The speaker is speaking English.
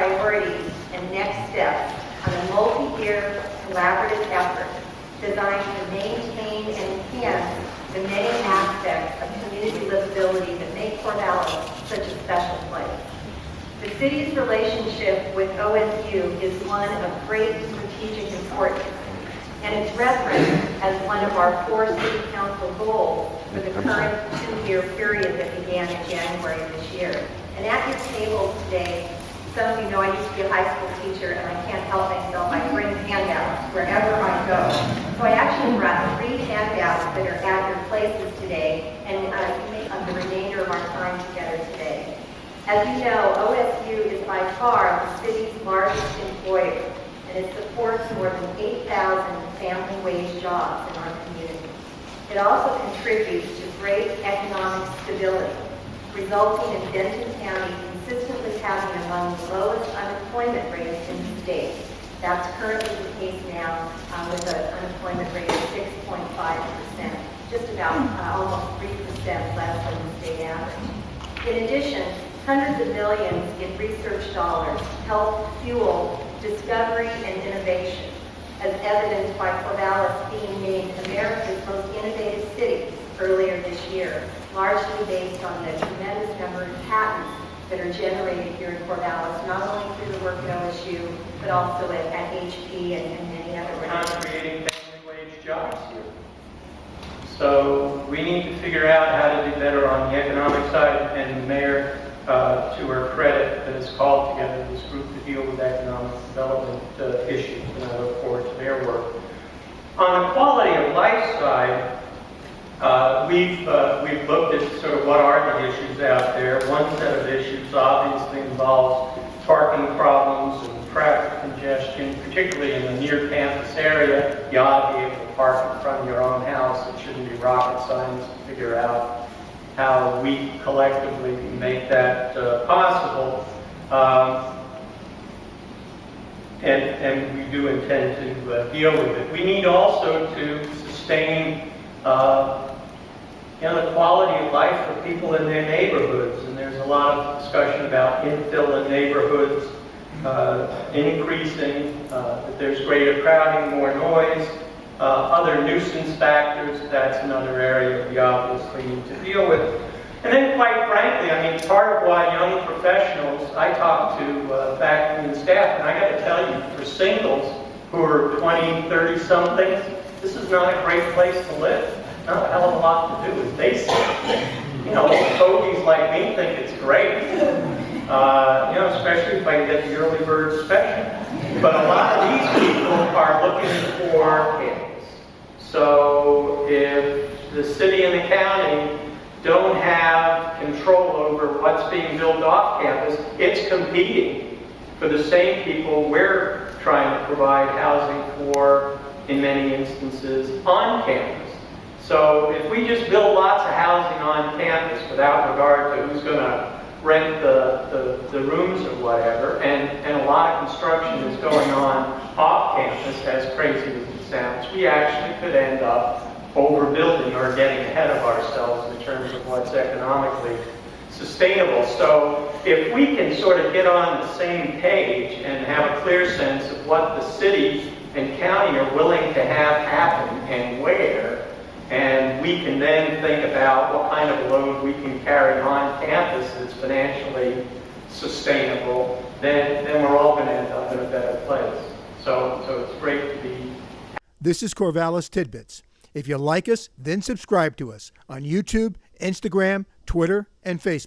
priorities and next steps on a multi-year collaborative effort designed to maintain and enhance the many aspects of community livability that make Corvallis such a special place. The city's relationship with OSU is one of great strategic importance, and it's referenced as one of our 4 city council goals for the current 2-year period that began in January of this year. And at your table today, some of you know I used to be a high school teacher, and I can't help myself. I bring handouts wherever I go. So I actually brought 3 handouts that are at your places today, and the remainder of our time together today. As you know, OSU is by far the city's largest employer, and it supports more than 8,000 family wage jobs in our community. It also contributes to great economic stability, resulting in Benton County consistently having among the lowest unemployment rates in the state. That's currently the case now with an unemployment rate of 6.5%, just about almost 3% less than the state average. In addition, hundreds of millions in research dollars help fuel discovery and innovation, as evidenced by Corvallis being named America's most innovative city earlier this year, largely based on the tremendous number of patents that are generated here in Corvallis, not only through the work at OSU, but also at HP and many other organizations. We're not creating family wage jobs here. So we need to figure out how to do better on the economic side, and the mayor, to her credit, has called together this group to deal with economic development issues, and I look forward to their work. On the quality of life side, we've looked at sort of what are the issues out there. One set of issues obviously involves parking problems and traffic congestion, particularly in the near campus area. You ought to be able to park in front of your own house. It shouldn't be rocket science to figure out how we collectively make that possible. And we do intend to deal with it. We need also to sustain the quality of life for people in their neighborhoods. And there's a lot of discussion about infill in neighborhoods, increasing, that there's greater crowding, more noise, other nuisance factors. That's another area we obviously need to deal with. And then, quite frankly, I mean, part of why young professionals, I talk to faculty and staff, and I got to tell you, for singles who are 20, 30 something, this is not a great place to live. Not a hell of a lot to do, as they say. Fogies like me think it's great. Especially if I get the early bird special. But a lot of these people are looking for campus. So if the city and the county don't have control over what's being built off campus, it's competing for the same people we're trying to provide housing for, in many instances, on campus. So if we just build lots of housing on campus without regard to who's going to rent the rooms or whatever, and a lot of construction is going on off campus, as crazy as it sounds, we actually could end up overbuilding or getting ahead of ourselves in terms of what's economically sustainable. So if we can sort of get on the same page and have a clear sense of what the city and county are willing to have happen and where, and we can then think about what kind of load we can carry on campus that's financially sustainable, then we're all going to end up in a better place. So it's great to be. This is Corvallis Tidbits. If you like us, then subscribe to us on YouTube, Instagram, Twitter, and Facebook.